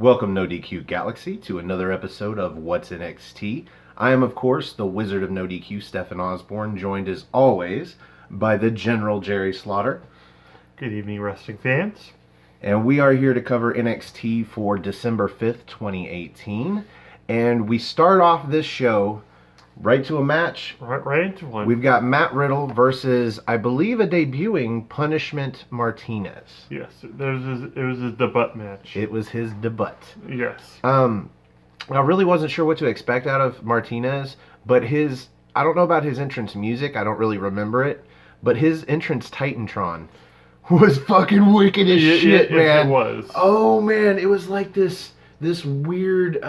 Welcome, No DQ Galaxy, to another episode of What's NXT. I am, of course, the Wizard of No DQ, Stefan Osborne, joined as always by the General Jerry Slaughter. Good evening, wrestling fans. And we are here to cover NXT for December 5th, 2018. And we start off this show right to a match. Right into one. We've got Matt Riddle versus, I believe, a debuting Punishment Martinez. Yes, it was his debut match. It was his debut. Yes. I really wasn't sure what to expect out of Martinez, but I don't know about his entrance music, I don't really remember it, but his entrance Titantron was fucking wicked as shit, man. It was. Oh, man, it was like this weird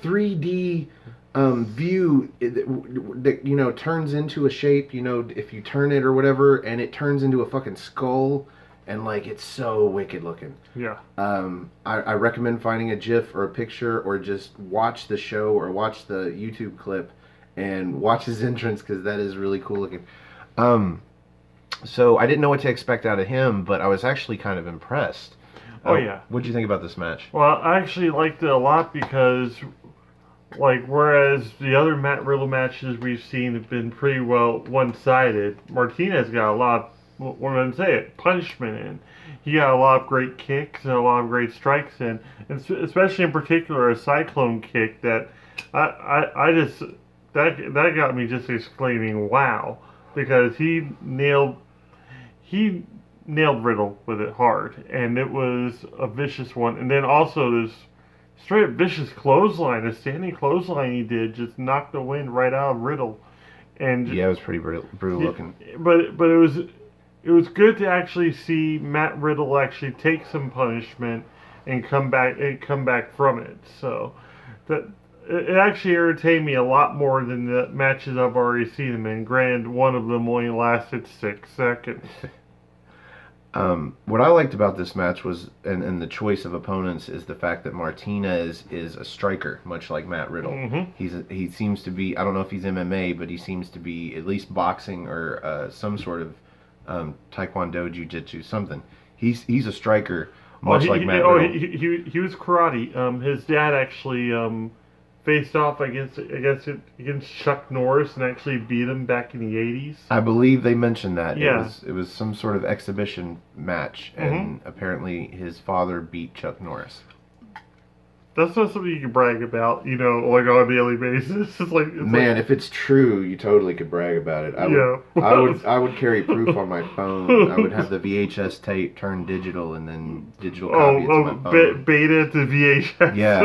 3D view that turns into a shape, if you turn it or whatever, and it turns into a fucking skull, and it's so wicked looking. Yeah. I recommend finding a GIF or a picture, or just watch the show or watch the YouTube clip and watch his entrance, because that is really cool looking. So I didn't know what to expect out of him, but I was actually kind of impressed. Oh yeah. What'd you think about this match? Well, I actually liked it a lot because, whereas the other Matt Riddle matches we've seen have been pretty well one-sided, Martinez got a lot of, punishment in. He got a lot of great kicks and a lot of great strikes in, and especially in particular a cyclone kick that that got me just exclaiming wow, because he nailed Riddle with it hard, and it was a vicious one. And then also this straight up vicious clothesline, a standing clothesline he did, just knocked the wind right out of Riddle. And yeah, it was pretty brutal looking. But it was good to actually see Matt Riddle actually take some punishment and come back from it. So that it actually irritated me a lot more than the matches I've already seen him in. Granted, one of them only lasted 6 seconds. What I liked about this match was, and the choice of opponents, is the fact that Martinez is a striker, much like Matt Riddle. Mm-hmm. He seems to be, I don't know if he's MMA, but he seems to be at least boxing or some sort of taekwondo, jiu-jitsu, something. He's a striker, much like Matt Riddle. He was karate. His dad actually faced off against Chuck Norris and actually beat him back in the 80s. I believe they mentioned that. Yeah. It was some sort of exhibition match, and apparently his father beat Chuck Norris. That's not something you can brag about, on a daily basis. If it's true, you totally could brag about it. I would carry proof on my phone. I would have the VHS tape turn digital, and then digital copy it to my phone. Beta to VHS. Yeah,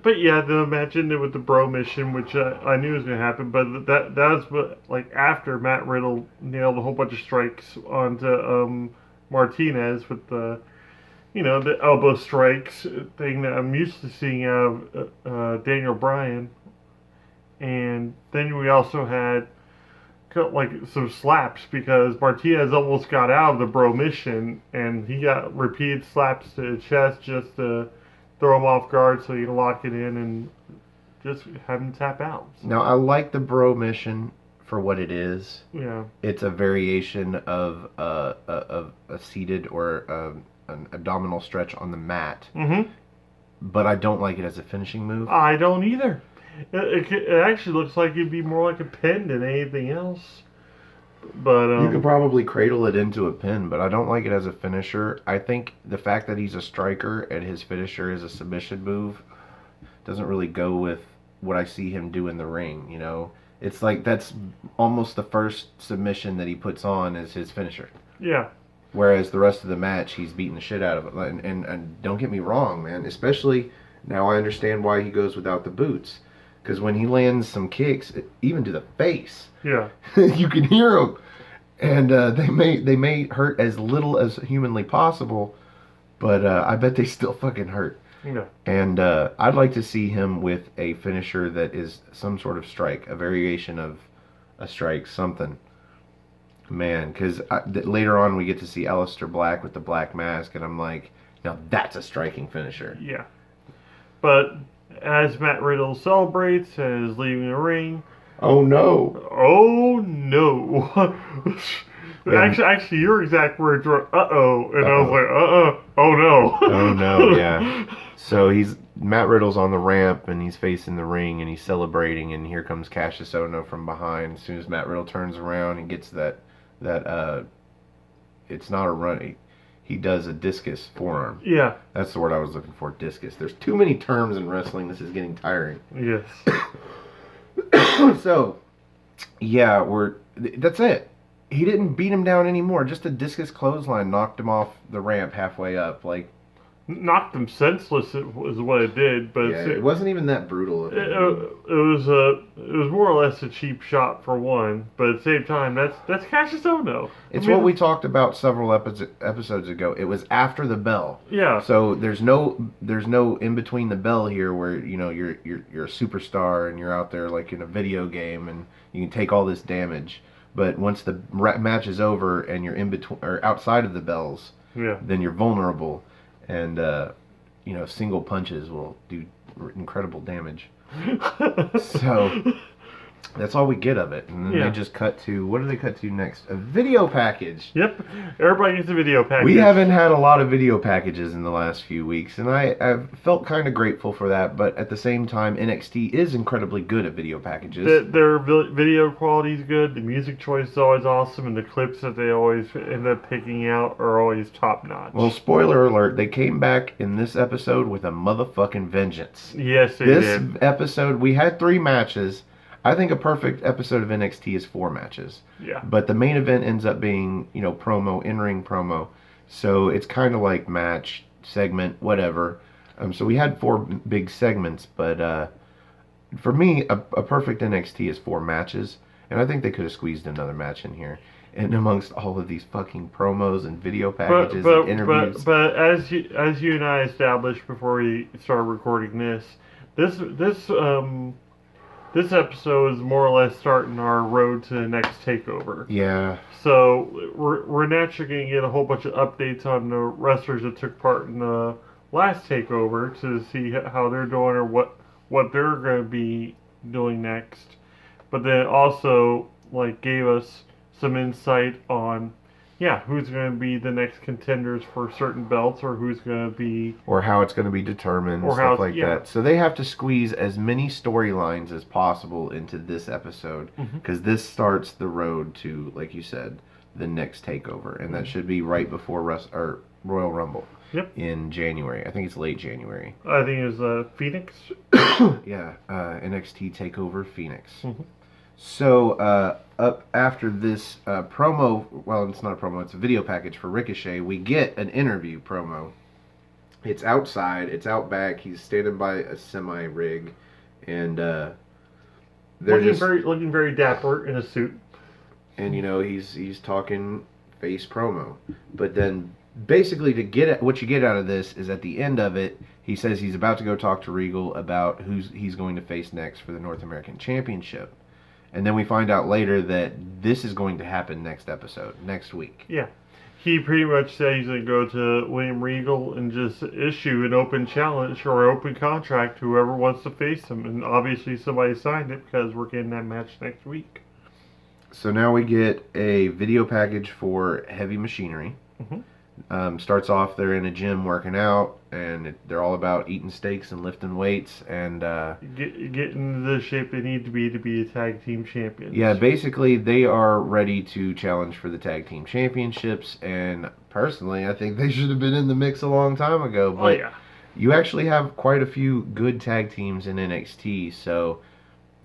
But yeah, the match ended with the bro mission, which I knew was going to happen. But that was after Matt Riddle nailed a whole bunch of strikes onto Martinez with the elbow strikes thing that I'm used to seeing out of Daniel Bryan. And then we also had some slaps, because Martinez almost got out of the bro mission, and he got repeated slaps to the chest just to throw him off guard so you can lock it in and just have him tap out. So. Now, I like the bro mission for what it is. Yeah. It's a variation of a seated or an abdominal stretch on the mat. Mm-hmm. But I don't like it as a finishing move. I don't either. It actually looks like it'd be more like a pin than anything else. But you could probably cradle it into a pin, but I don't like it as a finisher. I think the fact that he's a striker and his finisher is a submission move doesn't really go with what I see him do in the ring, It's like that's almost the first submission that he puts on as his finisher. Yeah. Whereas the rest of the match, he's beating the shit out of it. And don't get me wrong, man. Especially now I understand why he goes without the boots. Because when he lands some kicks, even to the face, yeah, you can hear them. And they may hurt as little as humanly possible, but I bet they still fucking hurt. Yeah. And I'd like to see him with a finisher that is some sort of strike, a variation of a strike, something. Man, because later on we get to see Aleister Black with the black mask, and I'm like, now that's a striking finisher. Yeah. But as Matt Riddle celebrates and is leaving the ring... Oh no. Oh no. Actually, your exact words were "uh-oh," and I was Uh-oh. like, oh no. Oh no, yeah. So Matt Riddle's on the ramp and he's facing the ring and he's celebrating, and here comes Cassius Ohno from behind. As soon as Matt Riddle turns around and gets that it's not a run. He does a discus forearm. Yeah. That's the word I was looking for, discus. There's too many terms in wrestling. This is getting tiring. Yes. So, yeah, that's it. He didn't beat him down anymore. Just a discus clothesline knocked him off the ramp halfway up. Like, knocked him senseless is what it did, but yeah, it wasn't even that brutal. It was more or less a cheap shot for one, but at the same time, that's Cassius Ohno. It's what we talked about several episodes ago. It was after the bell. Yeah. So there's no in between the bell here where you're a superstar and you're out there like in a video game and you can take all this damage. But once the match is over and you're in between or outside of the bells, yeah, then you're vulnerable. And, single punches will do incredible damage. So, that's all we get of it. And then they just cut to, what do they cut to next? A video package. Yep. Everybody gets a video package. We haven't had a lot of video packages in the last few weeks, and I've felt kind of grateful for that, but at the same time, NXT is incredibly good at video packages. Their video quality is good, the music choice is always awesome, and the clips that they always end up picking out are always top-notch. Well, spoiler alert, they came back in this episode with a motherfucking vengeance. Yes, they did. This episode, we had 3 matches. I think a perfect episode of NXT is 4 matches. Yeah. But the main event ends up being, promo, in-ring promo. So it's kind of like match, segment, whatever. So we had 4 big segments, but for me, a perfect NXT is 4 matches. And I think they could have squeezed another match in here. And amongst all of these fucking promos and video packages and interviews. But as you and I established before we started recording this episode is more or less starting our road to the next takeover. Yeah. So we're naturally going to get a whole bunch of updates on the wrestlers that took part in the last takeover to see how they're doing or what they're going to be doing next. But then also gave us some insight on who's going to be the next contenders for certain belts, or who's going to be... Or how it's going to be determined, or stuff like that. So they have to squeeze as many storylines as possible into this episode, because this starts the road to, like you said, the next takeover, and that should be right before Royal Rumble. Yep. In January. I think it's late January. I think it's Phoenix. Yeah, NXT TakeOver Phoenix. So, up after this promo, well, it's not a promo, it's a video package for Ricochet, we get an interview promo. It's outside, it's out back, he's standing by a semi-rig, and they're looking very dapper in a suit. And, he's talking face promo. But then, basically, what you get out of this is at the end of it, he says he's about to go talk to Regal about who he's going to face next for the North American Championship. And then we find out later that this is going to happen next week. Yeah. He pretty much said he's going to go to William Regal and just issue an open challenge or open contract to whoever wants to face him. And obviously somebody signed it because we're getting that match next week. So now we get a video package for Heavy Machinery. Starts off, they're in a gym working out, and they're all about eating steaks and lifting weights and getting the shape they need to be the tag team champions. Yeah, basically they are ready to challenge for the tag team championships, and personally I think they should have been in the mix a long time ago. But you actually have quite a few good tag teams in NXT, so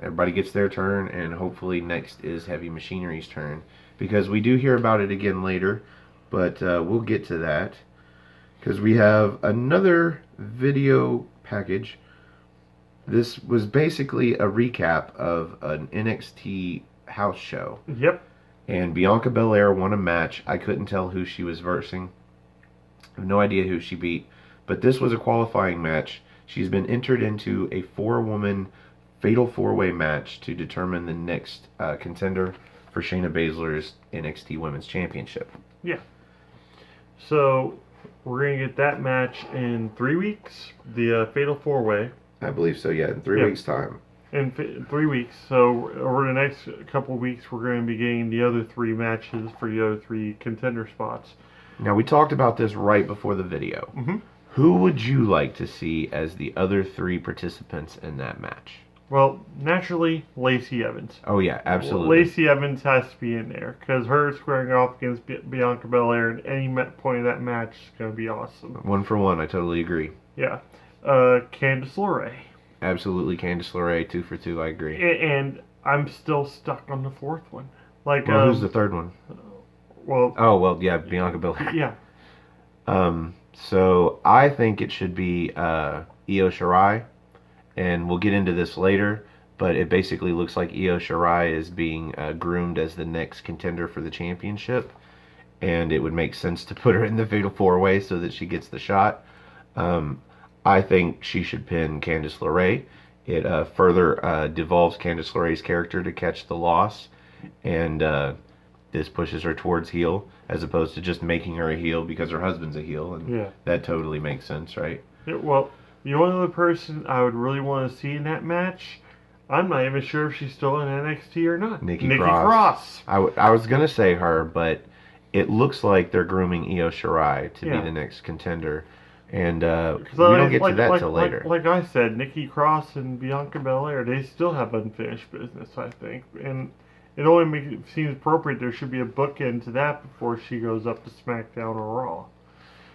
everybody gets their turn, and hopefully next is Heavy Machinery's turn, because we do hear about it again later. But we'll get to that, because we have another video package. This was basically a recap of an NXT house show. Yep. And Bianca Belair won a match. I couldn't tell who she was versing. I have no idea who she beat. But this was a qualifying match. She's been entered into a 4-woman fatal 4-way match to determine the next contender for Shayna Baszler's NXT Women's Championship. Yeah. So, we're going to get that match in 3 weeks, the Fatal 4-Way. I believe so, yeah, in 3 weeks' time. in 3 weeks. So over the next couple of weeks, we're going to be getting the other 3 matches for the other 3 contender spots. Now, we talked about this right before the video. Mm-hmm. Who would you like to see as the other 3 participants in that match? Well, naturally, Lacey Evans. Oh, yeah, absolutely. Lacey Evans has to be in there because her squaring off against Bianca Belair at any point of that match is going to be awesome. 1 for 1, I totally agree. Yeah. Candice LeRae. Absolutely, Candice LeRae, 2 for 2, I agree. And I'm still stuck on the 4th one. Like, well, who's the 3rd one? Well. Oh, well, yeah, Bianca Belair. Yeah. So I think it should be Io Shirai, and we'll get into this later, but it basically looks like Io Shirai is being groomed as the next contender for the championship, and it would make sense to put her in the Fatal 4-Way so that she gets the shot. I think she should pin Candice LeRae. It further devolves Candice LeRae's character to catch the loss, and this pushes her towards heel, as opposed to just making her a heel because her husband's a heel, and that totally makes sense, right? Yeah, well, the only other person I would really want to see in that match, I'm not even sure if she's still in NXT or not. Nikki Cross. I was going to say her, but it looks like they're grooming Io Shirai to be the next contender. And we don't get to that till later. Like I said, Nikki Cross and Bianca Belair, they still have unfinished business, I think. And it only seems appropriate there should be a bookend to that before she goes up to SmackDown or Raw.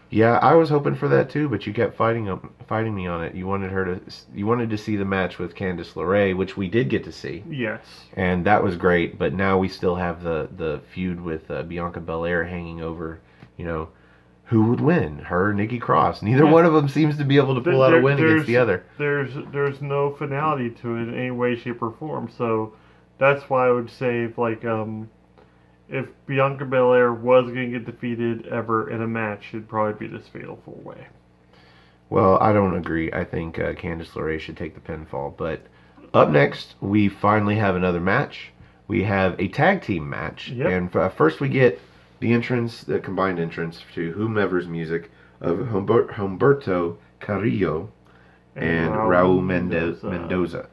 Yeah, I was hoping for that too, but you kept fighting me on it. You wanted to see the match with Candice LeRae, which we did get to see. Yes. And that was great, but now we still have the feud with Bianca Belair hanging over, who would win, her or Nikki Cross? Neither one of them seems to be able to pull out a win against the other. There's no finality to it in any way, shape, or form. So that's why I would say if Bianca Belair was going to get defeated ever in a match, it'd probably be this Fatal 4-Way. Well, I don't agree. I think Candice LeRae should take the pinfall. But up next, we finally have another match. We have a tag team match. Yep. And first we get the combined entrance to whomever's music of Humberto Carrillo and Raul Mendoza.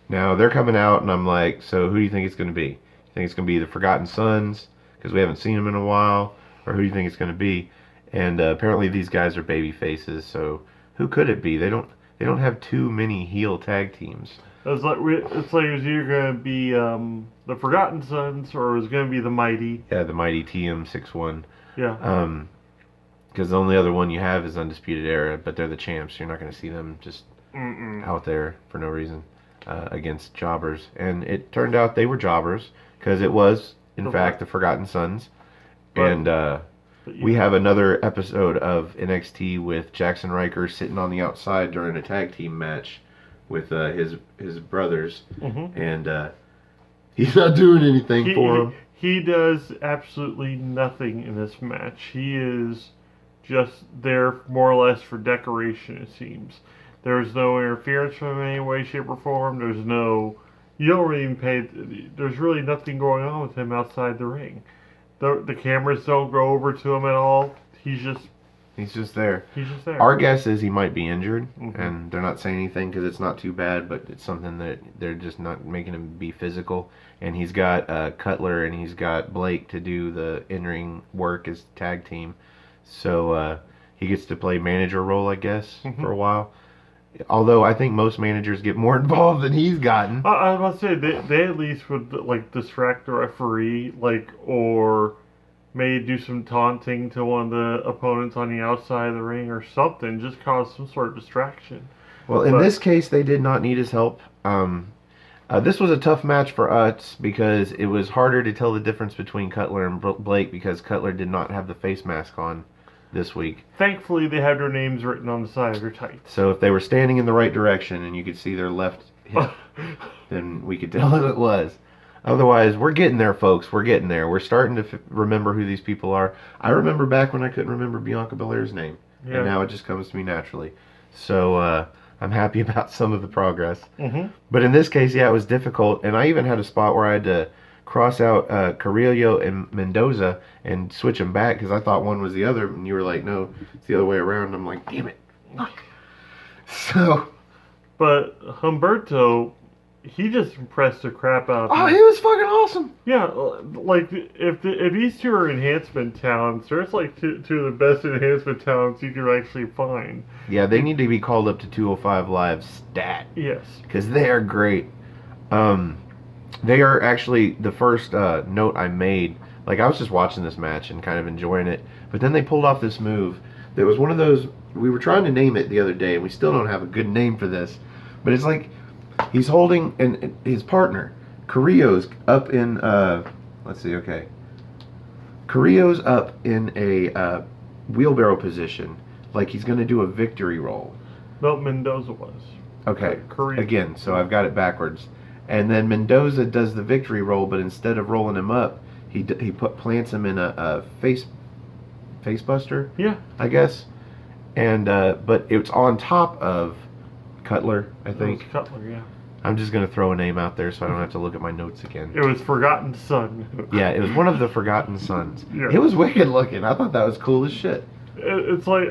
Now, they're coming out, and I'm like, so who do you think it's going to be? You think it's going to be the Forgotten Sons, because we haven't seen them in a while? Or who do you think it's going to be? And apparently these guys are baby faces, so who could it be? They don't have too many heel tag teams. It's like it was either going to be the Forgotten Sons or it was going to be the Mighty. Yeah, the Mighty TM61. Yeah. Because the only other one you have is Undisputed Era, but they're the champs. You're not going to see them just out there for no reason against jobbers. And it turned out they were jobbers because it was, in fact, the Forgotten Sons. And we have another episode of NXT with Jackson Riker sitting on the outside during a tag team match with his brothers, and he's not doing anything for them. He does absolutely nothing in this match. He is just there more or less for decoration, it seems. There's no interference from him in any way, shape, or form. There's really nothing going on with him outside the ring. The cameras don't go over to him at all. He's just there. Our guess is he might be injured, and they're not saying anything because it's not too bad, but it's something that they're just not making him be physical. And he's got Cutler and he's got Blake to do the in-ring work as tag team. So he gets to play manager role, I guess, for a while. Although I think most managers get more involved than he's gotten. I was about to say, they at least would distract the referee, or maybe do some taunting to one of the opponents on the outside of the ring or something, just cause some sort of distraction. Well, in this case, they did not need his help. This was a tough match for us because it was harder to tell the difference between Cutler and Blake because Cutler did not have the face mask on this week. Thankfully, they had their names written on the side of their tights. So if they were standing in the right direction and you could see their left hip, then we could tell who it was. Otherwise, we're getting there, folks. We're getting there. We're starting to remember who these people are. I remember back when I couldn't remember Bianca Belair's name. Yeah. And now it just comes to me naturally. So I'm happy about some of the progress. But in this case, yeah, it was difficult. And I even had a spot where I had to cross out Carrillo and Mendoza and switch them back because I thought one was the other. And you were like, no, it's the other way around. I'm like, damn it. Look. So But Humberto, he just impressed the crap out of Oh, me. he was fucking awesome. Yeah, like if these two are enhancement talents, there's like two of the best enhancement talents you could actually find. Yeah, they need to be called up to 205 Live stat Yes. because they are great. They are actually the first note I made. Like, I was just watching this match and kind of enjoying it, but then they pulled off this move that was one of those. We were trying to name it the other day, and we still don't have a good name for this. But it's like he's holding and his partner Carrillo's up in. Let's see. Okay, Carrillo's up in a wheelbarrow position, like he's going to do a victory roll. No, Mendoza was. Okay, Carrillo. again, so I've got it backwards. And then Mendoza does the victory roll, but instead of rolling him up, he plants him in a face buster. Yeah. I guess. And but it's on top of Cutler, I think. It was Cutler, yeah. I'm just gonna throw a name out there so I don't have to look at my notes again. It was Forgotten Son. Yeah, it was one of the Forgotten Sons. Yeah. It was wicked looking. I thought that was cool as shit. It's like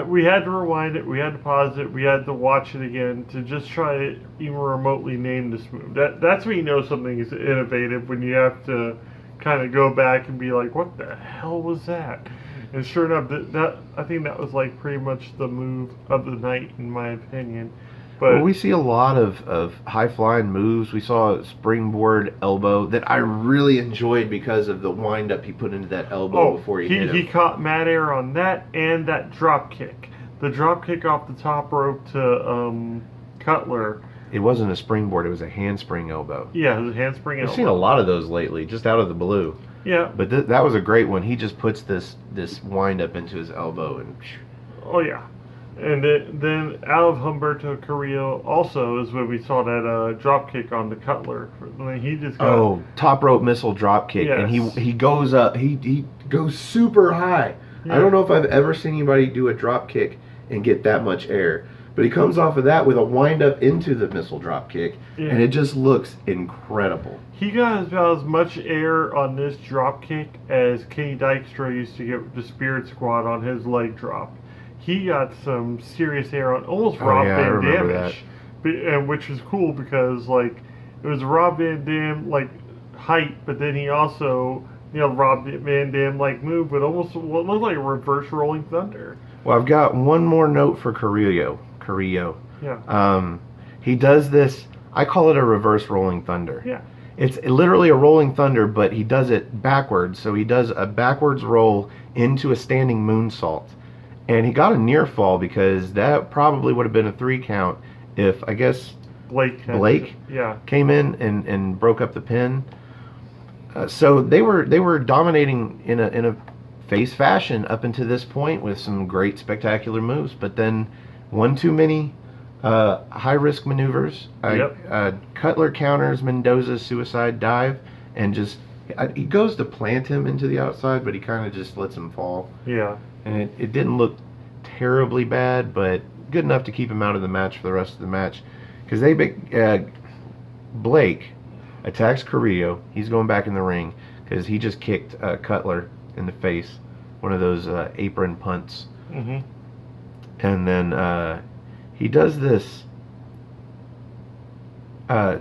we had to rewind it, we had to pause it, we had to watch it again to just try to even remotely name this move. That's when you know something is innovative, when you have to kind of go back and be like, what the hell was that? And sure enough, that I think that was like pretty much the move of the night, in my opinion. But Well, we see a lot of high-flying moves. We saw a springboard elbow that I really enjoyed because of the wind-up he put into that elbow before he hit him. He caught Mad Air on that and that drop kick. The drop kick off the top rope to Cutler. It wasn't a springboard. It was a handspring elbow. Yeah, the handspring elbow. I've seen a lot of those lately, just out of the blue. Yeah. But that was a great one. He just puts this wind-up into his elbow and... Oh, yeah. And then out of Humberto Carrillo also is when we saw that drop kick on the Cutler. He just got, top rope missile drop kick, Yes. and he goes up. He goes super high. Yeah. I don't know if I've ever seen anybody do a drop kick and get that much air. But he comes off of that with a wind up into the missile drop kick, Yeah. and it just looks incredible. He got about as much air on this drop kick as Kenny Dykstra used to get the Spirit Squad on his leg drop. He got some serious air on almost Rob yeah, I Van remember Dam-ish, and which was cool because like it was Rob Van Dam like height, but then he also Rob Van Dam like move, but almost what looked like a reverse Rolling Thunder. Well, I've got one more note for Carrillo. Yeah. He does this. I call it a reverse Rolling Thunder. Yeah. It's literally a Rolling Thunder, but he does it backwards. So he does a backwards roll into a standing moonsault. And he got a near fall because that probably would have been a 3 count if, I guess, Blake Yeah. came in and broke up the pin. So they were dominating in a face fashion up until this point with some great spectacular moves. But then one too many high risk maneuvers. Cutler counters Mendoza's suicide dive and just he goes to plant him into the outside, but he kind of just lets him fall. Yeah. And it didn't look terribly bad, but good enough to keep him out of the match for the rest of the match. Because Blake attacks Carrillo. He's going back in the ring because he just kicked Cutler in the face. One of those apron punts. Mm-hmm. And then he does this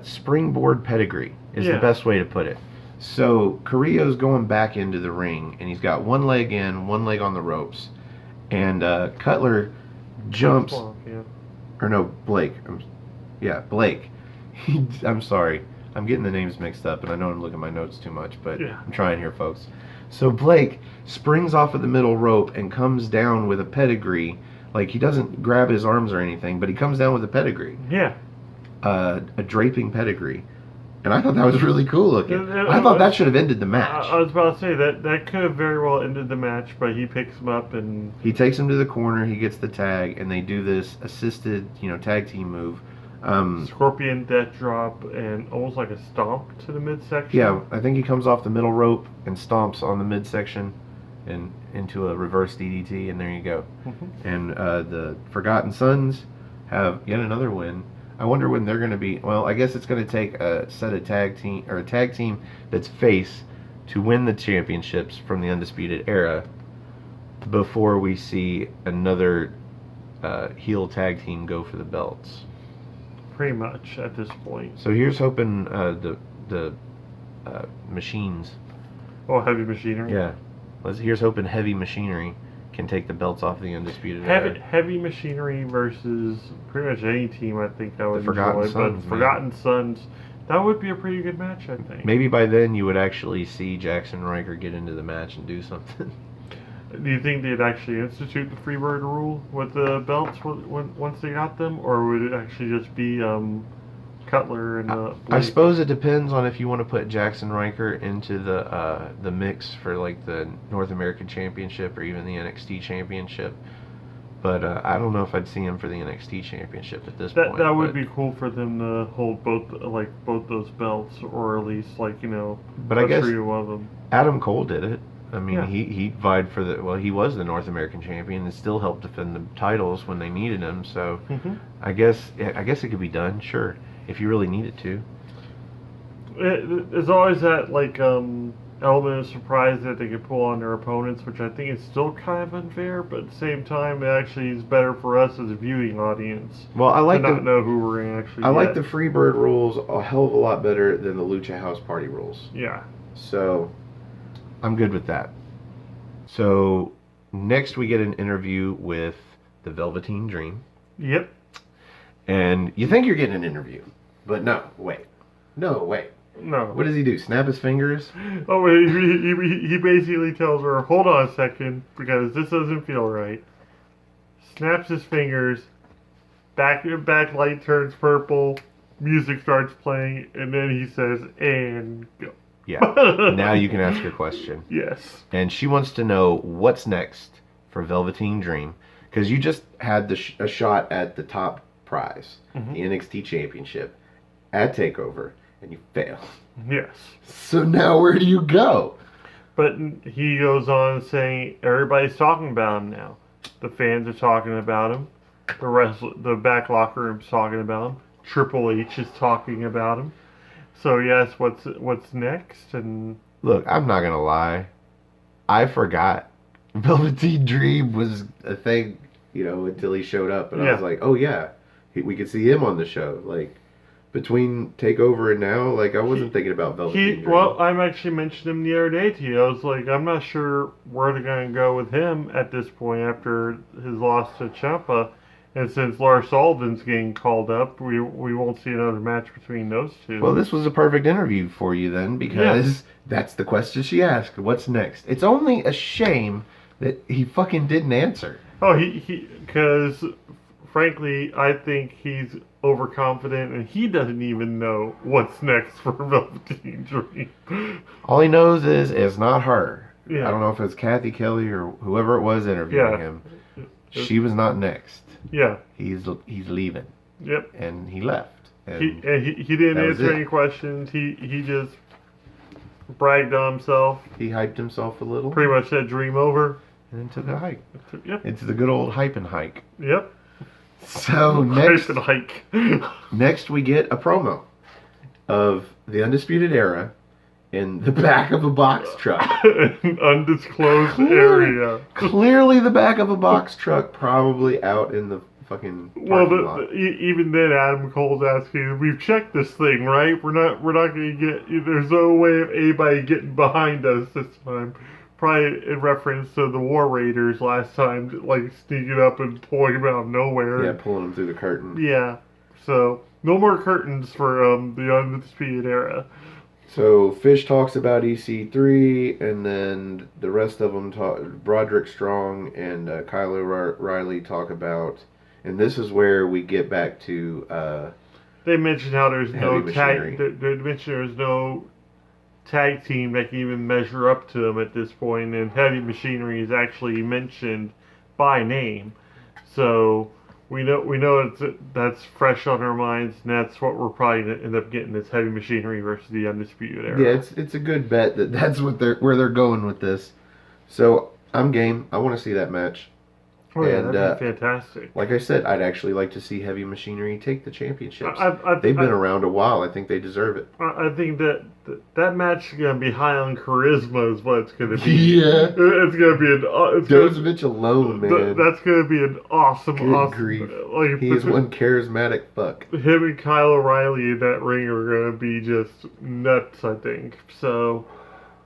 springboard pedigree is the best way to put it. So Carrillo's going back into the ring, and he's got one leg in, one leg on the ropes. And Cutler jumps... Or no, Blake. Blake. I'm sorry. I'm getting the names mixed up, and I know I'm looking at my notes too much, but I'm trying here, folks. So Blake springs off of the middle rope and comes down with a pedigree. Like, he doesn't grab his arms or anything, but he comes down with a pedigree. Yeah. A draping pedigree. And I thought that was really cool looking. I thought that should have ended the match. I was about to say, that could have very well ended the match, but he picks him up and... He takes him to the corner, he gets the tag, and they do this assisted, tag team move. Scorpion death drop and almost like a stomp to the midsection. Yeah, I think he comes off the middle rope and stomps on the midsection and into a reverse DDT, and there you go. Mm-hmm. And the Forgotten Sons have yet another win. I wonder when they're going to be. Well, I guess it's going to take a set of tag team that's face to win the championships from the Undisputed Era before we see another heel tag team go for the belts. pretty much at this point. So here's hoping the machines. Oh, heavy machinery. Yeah. Here's hoping heavy machinery can take the belts off the Undisputed Era. Heavy machinery versus pretty much any team. I think I would The Forgotten enjoy, Sons, but Forgotten Sons. That would be a pretty good match, I think. Maybe by then you would actually see Jackson Riker get into the match and do something. Do you think they'd actually institute the Freebird rule with the belts once they got them, or would it actually just be Cutler and I suppose it depends on if you want to put Jackson Riker into the mix for like the North American Championship or even the NXT Championship. But I don't know if I'd see him for the NXT Championship at this point. That would be cool for them to hold both those belts, or at least But I guess one of them. Adam Cole did it. I mean, Yeah. he vied for he was the North American champion and still helped defend the titles when they needed him. So I guess it could be done, sure, if you really needed to. There's always that element of surprise that they can pull on their opponents, which I think is still kind of unfair, but at the same time, it actually is better for us as a viewing audience. Well, I like to not know who we're going to actually. I like the Freebird rules a hell of a lot better than the Lucha House Party rules. Yeah. So I'm good with that. So next we get an interview with the Velveteen Dream. Yep. And you think you're getting an interview, but no, wait. No. What does he do? Snap his fingers? Oh, he basically tells her, hold on a second, because this doesn't feel right. Snaps his fingers, backlight turns purple, music starts playing, and then he says, and go. Yeah. Now you can ask your question. Yes. And she wants to know what's next for Velveteen Dream, because you just had a shot at the top prize, the NXT Championship, at TakeOver, and you failed. Yes. So now where do you go? But he goes on saying everybody's talking about him now. The fans are talking about him. The back locker room's talking about him. Triple H is talking about him. So yes, what's next? And look, I'm not gonna lie, I forgot Velveteen Dream was a thing, until he showed up, and I was like, oh yeah, we could see him on the show. Like between TakeOver and now, I wasn't thinking about Velveteen Dream. Well, I actually mentioned him the other day to you. I was like, I'm not sure where they're gonna go with him at this point after his loss to Ciampa. And since Lars Sullivan's getting called up, we won't see another match between those two. Well, this was a perfect interview for you then, because that's the question she asked. What's next? It's only a shame that he fucking didn't answer. Oh, because frankly, I think he's overconfident and he doesn't even know what's next for Velveteen Dream. All he knows is it's not her. Yeah. I don't know if it's Kathy Kelly or whoever it was interviewing him. She was not next. Yeah. He's leaving. Yep. And he left. And he didn't answer any questions. He just bragged on himself. He hyped himself a little. Pretty much said dream over. And then took a hike. Yep. It's the good old hype and hike. Yep. So next we get a promo of the Undisputed Era in the back of a box truck. An undisclosed area. Clearly the back of a box truck, probably out in the fucking parking lot. Even then Adam Cole's asking, we've checked this thing, right? We're not going to get, there's no way of anybody getting behind us this time. Probably in reference to the War Raiders last time, sneaking up and pulling them out of nowhere. Yeah, pulling them through the curtain. Yeah. So, no more curtains for the Undisputed Era. So, Fish talks about EC3, and then the rest of them Broderick Strong and Kyle O'Reilly talk about, and this is where we get back to they mentioned how there's no machinery. They mentioned there's no tag team that can even measure up to them at this point, and Heavy Machinery is actually mentioned by name. So we know that's fresh on our minds, and that's what we're probably going to end up getting, is Heavy Machinery versus the Undisputed Era. Yeah, it's a good bet that's where they're going with this. So I'm game. I want to see that match. Oh yeah, And that'd be fantastic. like I said, I'd actually like to see Heavy Machinery take the championships. They've been around a while. I think they deserve it. I think that match is gonna be high on charisma, is what it's gonna be. Yeah. It's gonna be an. Dozovich alone, man. That's gonna be an awesome, Good awesome. grief. Like, He is one charismatic fuck. Him and Kyle O'Reilly in that ring are gonna be just nuts, I think. So,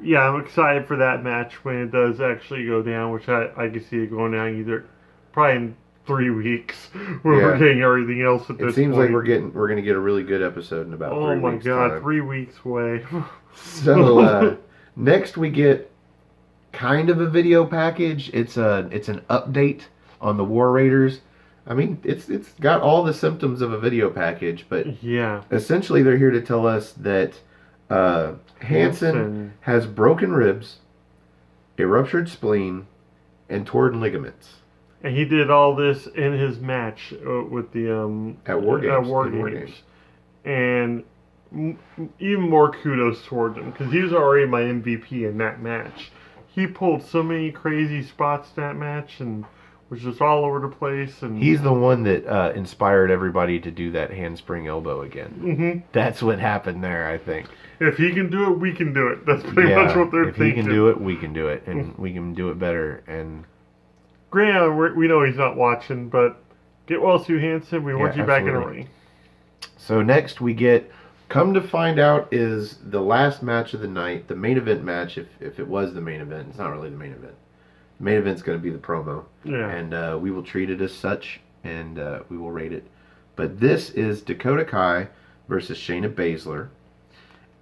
yeah, I'm excited for that match when it does actually go down, which I can see it going down either probably in 3 weeks when we're getting everything else at this point. It seems like we're gonna get a really good episode in about 3 weeks. Oh my god, time. 3 weeks away. So next we get kind of a video package. It's an update on the War Raiders. I mean, it's got all the symptoms of a video package, but yeah, essentially they're here to tell us that Hansen has broken ribs, a ruptured spleen, and torn ligaments. And he did all this in his match with the at War Games. War Games. And even more kudos towards him, because he was already my MVP in that match. He pulled so many crazy spots in that match and was just all over the place. And he's the one that inspired everybody to do that handspring elbow again. Mm-hmm. That's what happened there, I think. If he can do it, we can do it. That's pretty much what they're thinking. If he can do it, we can do it, and we can do it better. And granted, we know he's not watching, but get well, Sue Hansen. We want you back in the ring. So next we get, come to find out, is the last match of the night, the main event match. If it was the main event, it's not really the main event. The main event's going to be the promo. Yeah. And we will treat it as such, and we will rate it. But this is Dakota Kai versus Shayna Baszler.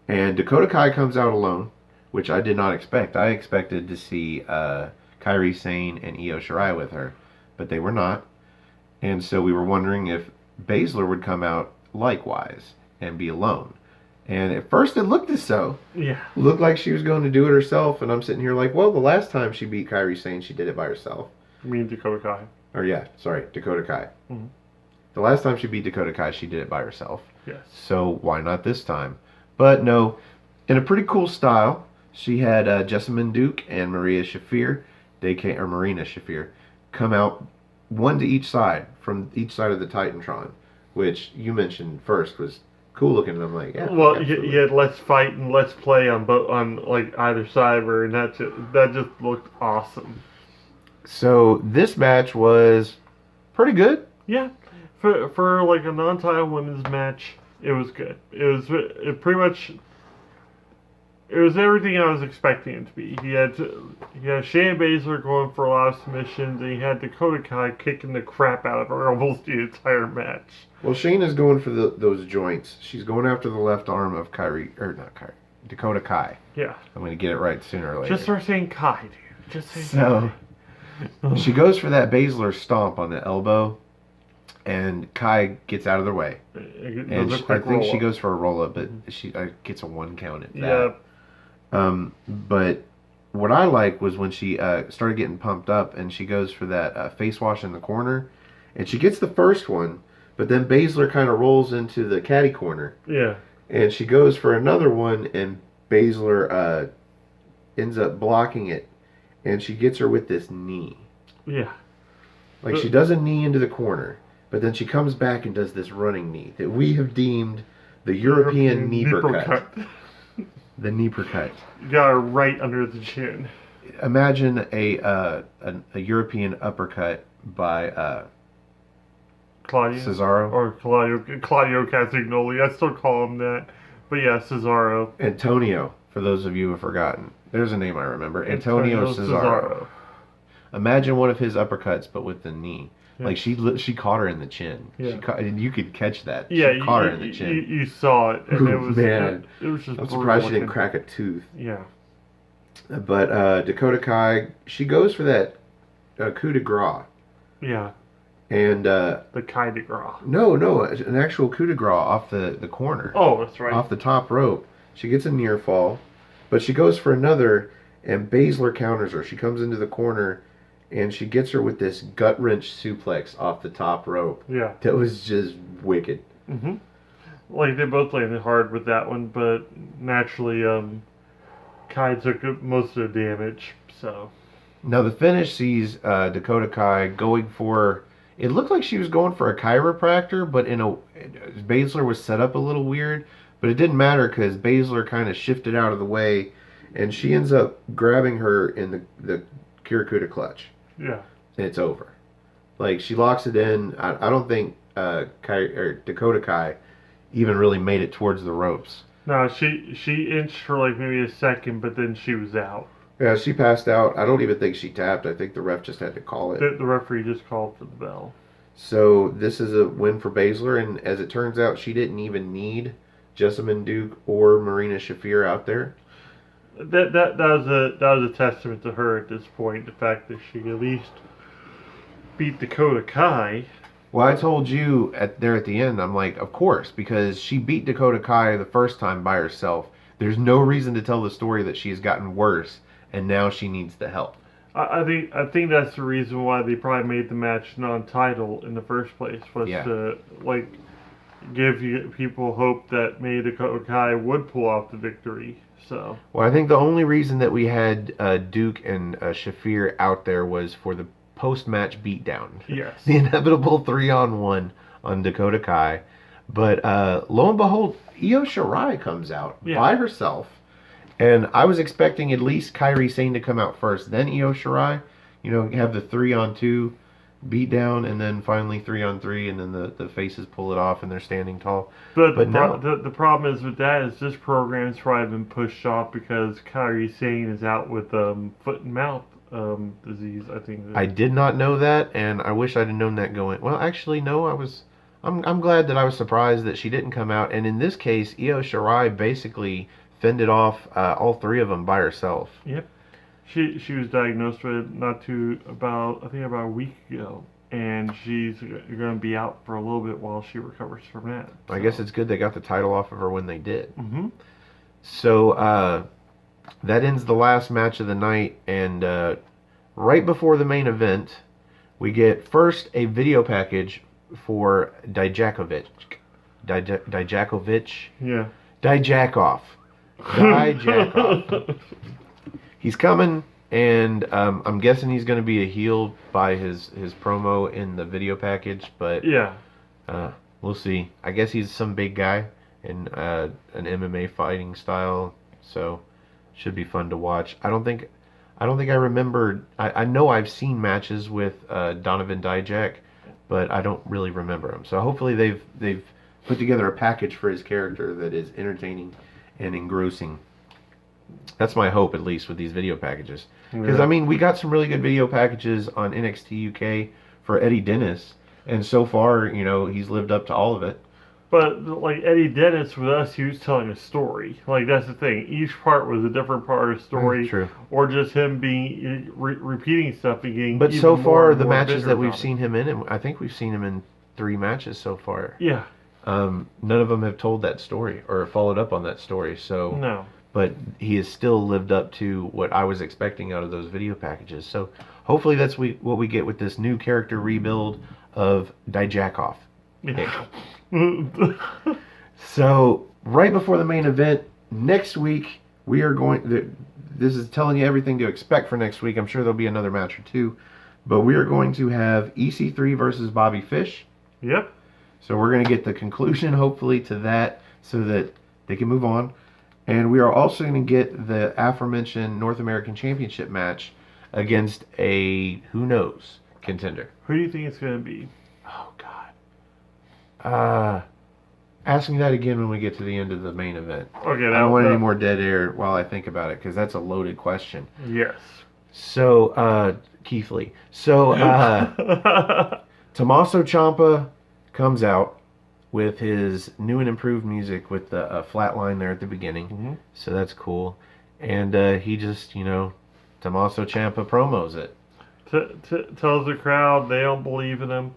And Dakota Kai comes out alone, which I did not expect. I expected to see Kairi Sane and Io Shirai with her, but they were not. And so we were wondering if Baszler would come out likewise and be alone. And at first it looked as so. Yeah. Looked like she was going to do it herself, and I'm sitting here like, well, the last time she beat Kairi Sane, she did it by herself. You mean Dakota Kai? Or yeah, sorry, Dakota Kai. Mm-hmm. The last time she beat Dakota Kai, she did it by herself. Yes. So why not this time? But no, in a pretty cool style, she had Jessamine Duke and Marina Shafir, come out one to each side, from each side of the Titantron, which you mentioned first was cool looking. And I'm like, yeah. Well, you had Let's Fight and Let's Play on like either side of her, and that just looked awesome. So this match was pretty good. Yeah, for like a non-title women's match, it was good. It pretty much. It was everything I was expecting it to be. He had Shayna Baszler going for a lot of submissions, and he had Dakota Kai kicking the crap out of her almost the entire match. Well, Shayna's going for those joints. She's going after the left arm of Dakota Kai. Yeah. I'm going to get it right sooner or later. Just start saying Kai, dude. Just say Kai. She goes for that Baszler stomp on the elbow, and Kai gets out of the way. And I think she goes for a roll-up, but she gets a 1 count at that. Yeah. But what I like was when she started getting pumped up, and she goes for that face wash in the corner, and she gets the first one, but then Baszler kind of rolls into the caddy corner. Yeah. And she goes for another one, and Baszler ends up blocking it, and she gets her with this knee. Yeah. Like she does a knee into the corner, but then she comes back and does this running knee that we have deemed the European knee cut. The knee cut. You got her right under the chin. Imagine a European uppercut by Claudio Cesaro or Claudio Castagnoli. I still call him that, but yeah, Cesaro. Antonio. For those of you who have forgotten, there's a name I remember. Antonio Cesaro. Imagine one of his uppercuts, but with the knee. Yeah. Like she caught her in the chin. Yeah. And you could catch that. Yeah, she caught her in the chin. You saw it, and it was man. It was just. I'm surprised she didn't crack a tooth. Yeah. But Dakota Kai, she goes for that coup de grace. Yeah. And the Kai de grace. No, an actual coup de grace off the corner. Oh, that's right. Off the top rope. She gets a near fall, but she goes for another, and Baszler counters her. She comes into the corner, and she gets her with this gut wrench suplex off the top rope. Yeah. That was just wicked. Mm-hmm. Like, they both landed hard with that one, but naturally, Kai took most of the damage, so. Now the finish sees Dakota Kai going for. It looked like she was going for a chiropractor, but Baszler was set up a little weird. But it didn't matter because Baszler kind of shifted out of the way, and she ends up grabbing her in the Kirakuda clutch. Yeah. And it's over. Like she locks it in. I don't think Dakota Kai even really made it towards the ropes. No, she inched for like maybe a second, but then she was out. Yeah, she passed out. I don't even think she tapped. I think the ref just had to call it. The referee just called for the bell. So this is a win for Baszler, and as it turns out, she didn't even need Jessamine Duke or Marina Shafir out there. That was a testament to her at this point. The fact that she at least beat Dakota Kai. Well, I told you at the end, I'm like, of course, because she beat Dakota Kai the first time by herself. There's no reason to tell the story that she has gotten worse, and now she needs the help. I think that's the reason why they probably made the match non-title in the first place, was to like give people hope that maybe Dakota Kai would pull off the victory. So. Well, I think the only reason that we had Duke and Shafir out there was for the post-match beatdown. Yes. The inevitable 3-on-1 on Dakota Kai. But lo and behold, Io Shirai comes out by herself. And I was expecting at least Kairi Sane to come out first, then Io Shirai. You know, have the 3-on-2 beatdown, and then finally 3-on-3, and then the faces pull it off and they're standing tall. But no. The problem is with that is this program's probably been pushed off because Kairi Sane is out with foot and mouth disease, I think. I did not know that, and I wish I'd have known that going. Well, actually, no. I'm glad that I was surprised that she didn't come out. And in this case, Io Shirai basically fended off all three of them by herself. Yep. She was diagnosed with about a week ago, and she's going to be out for a little bit while she recovers from that. So. I guess it's good they got the title off of her when they did. Mm-hmm. So that ends the last match of the night, and right before the main event, we get first a video package for Dijakovic. Dijakovic? Yeah. Dijakoff. Dijakoff. He's coming, and I'm guessing he's going to be a heel by his promo in the video package, but yeah, we'll see. I guess he's some big guy in an MMA fighting style, so should be fun to watch. I don't think I remember. I know I've seen matches with Donovan Dijak, but I don't really remember him. So hopefully they've put together a package for his character that is entertaining and engrossing. That's my hope, at least, with these video packages. Because, I mean, we got some really good video packages on NXT UK for Eddie Dennis, and so far, you know, he's lived up to all of it. But, like, Eddie Dennis, with us, he was telling a story. Like, that's the thing. Each part was a different part of the story. True. Or just him being repeating stuff and getting But even so far, more the matches that we've about seen him in, I think we've seen him in 3 matches so far. Yeah. None of them have told that story or followed up on that story. So no. But he has still lived up to what I was expecting out of those video packages. So hopefully that's what we get with this new character rebuild of Dijakoff. Yeah. So right before the main event, next week, we are this is telling you everything to expect for next week. I'm sure there'll be another match or two. But we are going to have EC3 versus Bobby Fish. Yep. So we're going to get the conclusion, hopefully, to that so that they can move on. And we are also going to get the aforementioned North American Championship match against a, who knows, contender. Who do you think it's going to be? Oh, God. Ask me that again when we get to the end of the main event. Okay. I don't want any more dead air while I think about it, because that's a loaded question. Yes. So, Keith Lee. So, Tommaso Ciampa comes out with his new and improved music with the flat line there at the beginning. Mm-hmm. So that's cool. And he just, Tommaso Ciampa promos it. Tells the crowd they don't believe in him.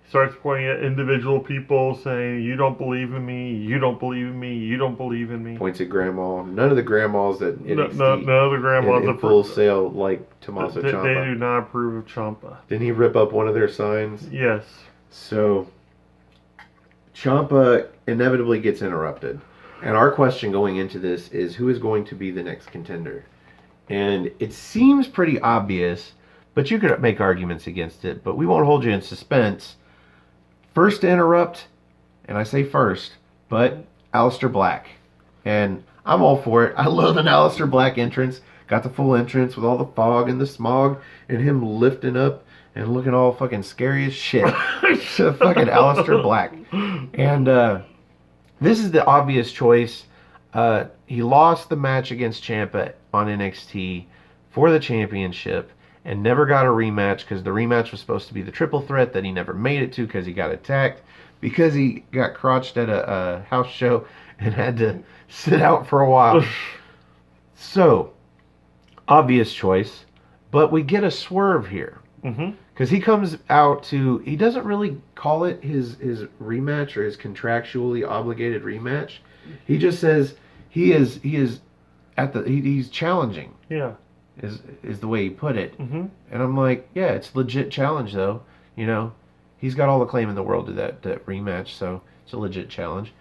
Starts pointing at individual people saying, you don't believe in me, you don't believe in me, you don't believe in me. Points at Grandma. None of the grandmas that NXT none of the grandmas in Full Sail like Tommaso Ciampa. They do not approve of Ciampa. Didn't he rip up one of their signs? Yes. So Ciampa inevitably gets interrupted. And our question going into this is, who is going to be the next contender? And it seems pretty obvious, but you could make arguments against it. But we won't hold you in suspense. First to interrupt, and I say first, but Aleister Black. And I'm all for it. I love an Aleister Black entrance. Got the full entrance with all the fog and the smog and him lifting up and looking all fucking scary as shit. Fucking Aleister Black. And this is the obvious choice. He lost the match against Ciampa on NXT for the championship and never got a rematch because the rematch was supposed to be the triple threat that he never made it to because he got attacked, because he got crotched at a house show and had to sit out for a while. So, obvious choice, but we get a swerve here. Because he comes out he doesn't really call it his rematch or his contractually obligated rematch. He just says he's challenging. Yeah. Is the way he put it. And I'm like, yeah, it's legit challenge though. You know, he's got all the claim in the world to that rematch, so it's a legit challenge.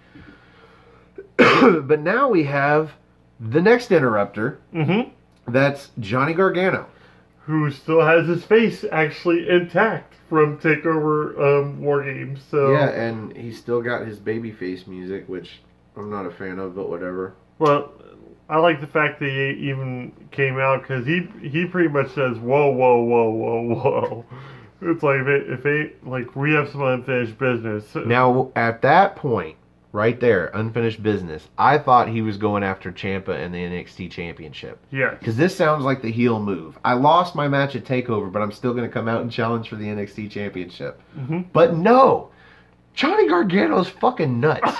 But now we have the next interrupter. That's Johnny Gargano, who still has his face actually intact from TakeOver War Games. So yeah, and he's still got his babyface music, which I'm not a fan of, but whatever. Well, I like the fact that he even came out because he pretty much says, "Whoa, whoa, whoa, whoa, whoa." It's like if we have some unfinished business. Now at that point, right there, unfinished business. I thought he was going after Ciampa and the NXT Championship. Yeah. Because this sounds like the heel move. I lost my match at TakeOver, but I'm still going to come out and challenge for the NXT Championship. But no, Johnny Gargano's fucking nuts.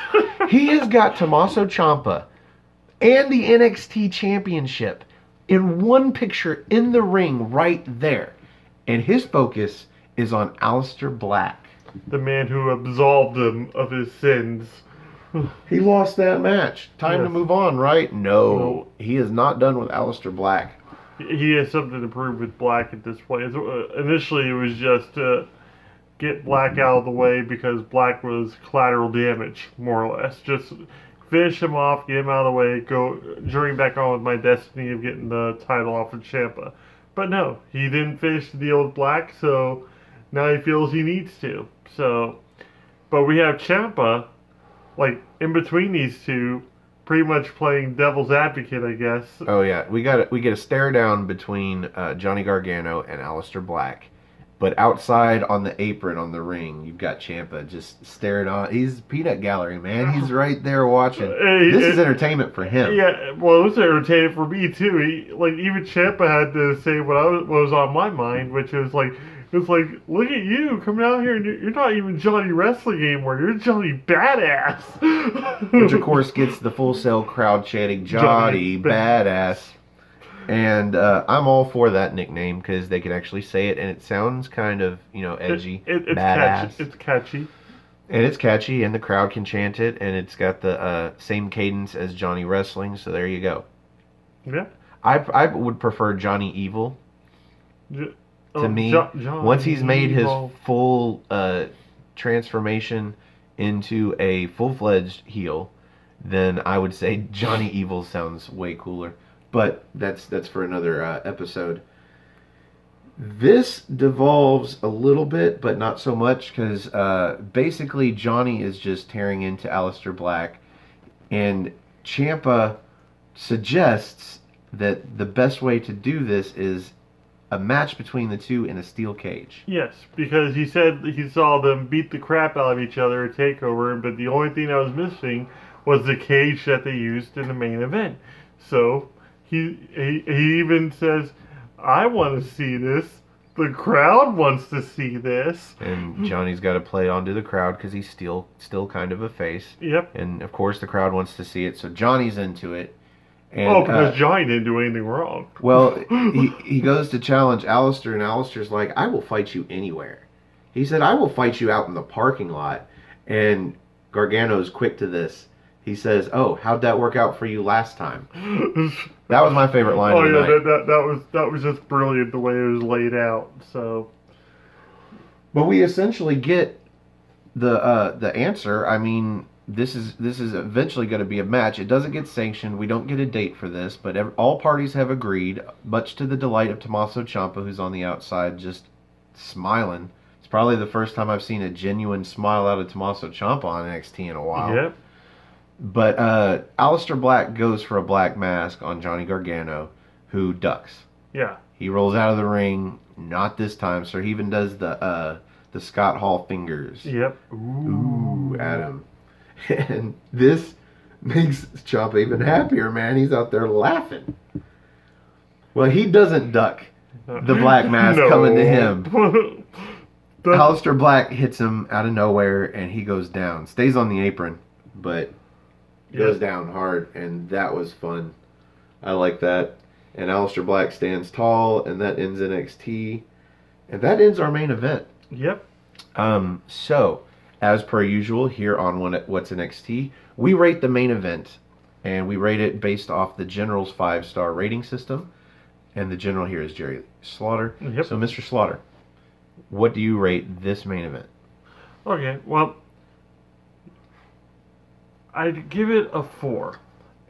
He has got Tommaso Ciampa and the NXT Championship in one picture in the ring right there. And his focus is on Aleister Black. The man who absolved him of his sins. He lost that match. Time to move on, right? No, he is not done with Aleister Black. He has something to prove with Black at this point. Initially, it was just to get Black out of the way because Black was collateral damage, more or less. Just finish him off, get him out of the way, go journey back on with my destiny of getting the title off of Ciampa. But no, he didn't finish the deal with Black, so now he feels he needs to. So, but we have Ciampa, like, in between these two, pretty much playing devil's advocate, I guess. Oh yeah, we get a stare down between Johnny Gargano and Aleister Black. But outside on the apron on the ring, you've got Ciampa just staring on. He's peanut gallery, man. He's right there watching. This is entertainment for him. Yeah, well, it was entertainment for me too. Even Ciampa had to say what was on my mind, which is like, look at you coming out here, and you're not even Johnny Wrestling anymore. You're Johnny Badass. Which of course gets the Full Sail crowd chanting Johnny Badass. And I'm all for that nickname because they can actually say it, and it sounds kind of, edgy, it's badass. It's catchy. And it's catchy, and the crowd can chant it, and it's got the same cadence as Johnny Wrestling, so there you go. Yeah. I would prefer Johnny Evil. To me, once he's made his full transformation into a full-fledged heel, then I would say Johnny Evil sounds way cooler. But that's for another episode. This devolves a little bit, but not so much, because basically Johnny is just tearing into Aleister Black, and Ciampa suggests that the best way to do this is a match between the two in a steel cage. Yes, because he said he saw them beat the crap out of each other at TakeOver, but the only thing that was missing was the cage that they used in the main event. So he even says, I want to see this. The crowd wants to see this. And Johnny's got to play onto the crowd because he's still kind of a face. Yep. And of course the crowd wants to see it, so Johnny's into it. And, because Johnny didn't do anything wrong. Well, he goes to challenge Aleister, and Aleister's like, I will fight you anywhere. He said, I will fight you out in the parking lot. And Gargano's quick to this. He says, oh, how'd that work out for you last time? That was my favorite line of the night. That was just brilliant the way it was laid out. So, but we essentially get the answer. I mean, this is eventually going to be a match. It doesn't get sanctioned. We don't get a date for this, but all parties have agreed, much to the delight of Tommaso Ciampa, who's on the outside just smiling. It's probably the first time I've seen a genuine smile out of Tommaso Ciampa on NXT in a while. Yep. But Aleister Black goes for a black mask on Johnny Gargano, who ducks. Yeah. He rolls out of the ring. Not this time, sir. He even does the Scott Hall fingers. Yep. Ooh, at him. And this makes Ciampa even happier, man. He's out there laughing. Well, he doesn't duck the black mask coming to him. Aleister Black hits him out of nowhere, and he goes down. Stays on the apron, but goes down hard, and that was fun. I like that. And Aleister Black stands tall, and that ends NXT. And that ends our main event. Yep. So, as per usual, here on What's NXT, we rate the main event, and we rate it based off the General's 5-star rating system. And the General here is Jerry Slaughter. Yep. So, Mr. Slaughter, what do you rate this main event? Okay, well, I'd give it a 4.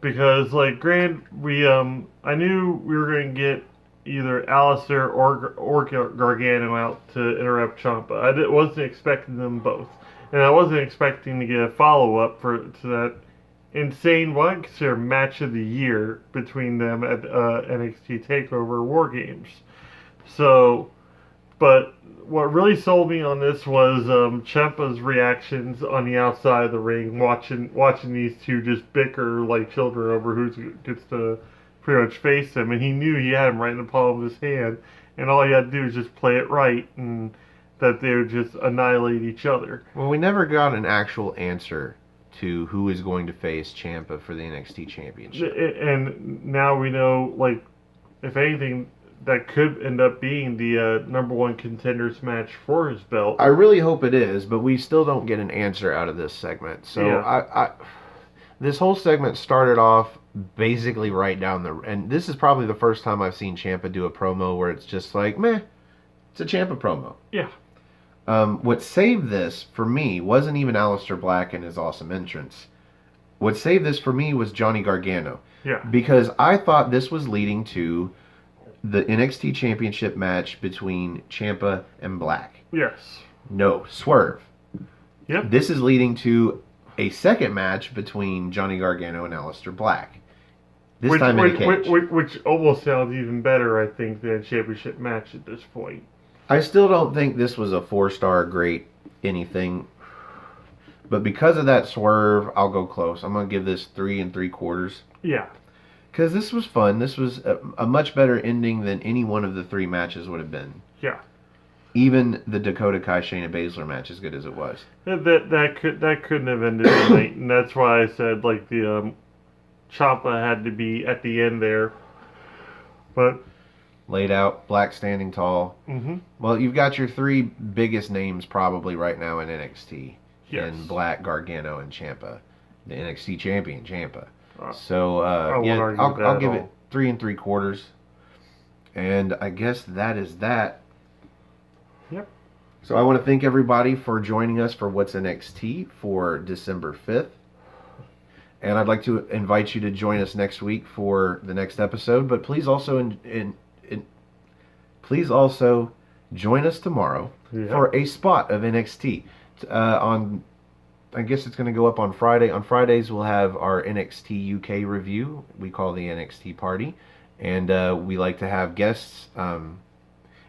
Because, like, I knew we were going to get either Aleister or Gargano out to interrupt Ciampa. I wasn't expecting them both. And I wasn't expecting to get a follow-up to that insane, what I consider match of the year between them at NXT TakeOver War Games. So, but what really sold me on this was Ciampa's reactions on the outside of the ring, watching these two just bicker like children over who gets to pretty much face him. And he knew he had him right in the palm of his hand, and all he had to do was just play it right, and that they would just annihilate each other. Well, we never got an actual answer to who is going to face Ciampa for the NXT Championship. And now we know, like, if anything, that could end up being the number one contenders match for his belt. I really hope it is, but we still don't get an answer out of this segment. So Yeah. this whole segment started off basically right down and this is probably the first time I've seen Ciampa do a promo where it's just like, meh, it's a Ciampa promo. Yeah. What saved this for me wasn't even Aleister Black and his awesome entrance. What saved this for me was Johnny Gargano. Yeah. Because I thought this was leading to the NXT Championship match between Ciampa and Black. Yes. No, swerve. Yep. This is leading to a second match between Johnny Gargano and Aleister Black. This time in a cage. Which almost sounds even better, I think, than a championship match at this point. I still don't think this was a 4-star great anything. But because of that swerve, I'll go close. I'm going to give this 3 3/4. Yeah. Because this was fun. This was a much better ending than any one of the 3 matches would have been. Yeah. Even the Dakota Kai Shayna Baszler match, as good as it was. That couldn't have ended the night, and that's why I said, like, the Ciampa had to be at the end there. But laid out, Black standing tall. Mm-hmm. Well, you've got your 3 biggest names probably right now in NXT. Yes. In Black, Gargano, and Ciampa. The NXT champion, Ciampa. I I'll give it 3 3/4. And I guess that is that. Yep. So I want to thank everybody for joining us for What's NXT for December 5th. And I'd like to invite you to join us next week for the next episode. But please also please also join us tomorrow for a spot of NXT. I guess it's going to go up on Friday. On Fridays, we'll have our NXT UK review. We call the NXT party. And we like to have guests.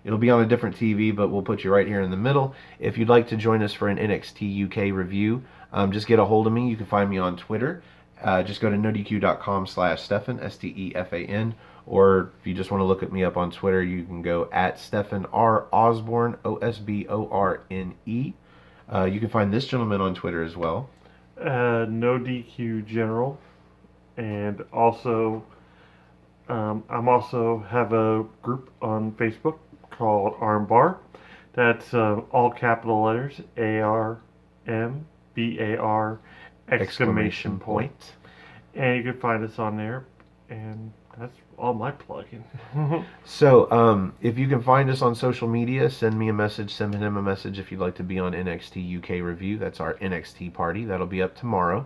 It'll be on a different TV, but we'll put you right here in the middle. If you'd like to join us for an NXT UK review, just get a hold of me. You can find me on Twitter. Just go to nodq.com/Stefan, Stefan. Or if you just want to look at me up on Twitter, you can go at Stefan R. Osborne, Osborne. You can find this gentleman on Twitter as well. No DQ General. And also, I'm also have a group on Facebook called Armbar. That's all capital letters, ARMBAR, exclamation point. And you can find us on there. And that's all my plugging. So, if you can find us on social media, send me a message, send him a message if you'd like to be on NXT UK review. That's our NXT party. That'll be up tomorrow.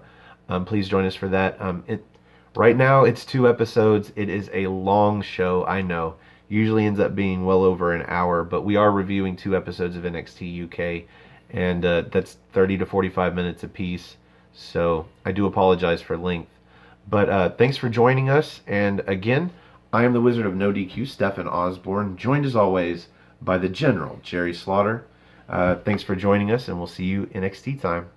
Please join us for that. Right now, it's 2 episodes. It is a long show, I know. Usually ends up being well over an hour, but we are reviewing 2 episodes of NXT UK, and that's 30 to 45 minutes apiece. So I do apologize for length. But thanks for joining us. And again, I am the Wizard of No DQ, Stefan Osborne, joined as always by the General, Jerry Slaughter. Thanks for joining us, and we'll see you NXT time.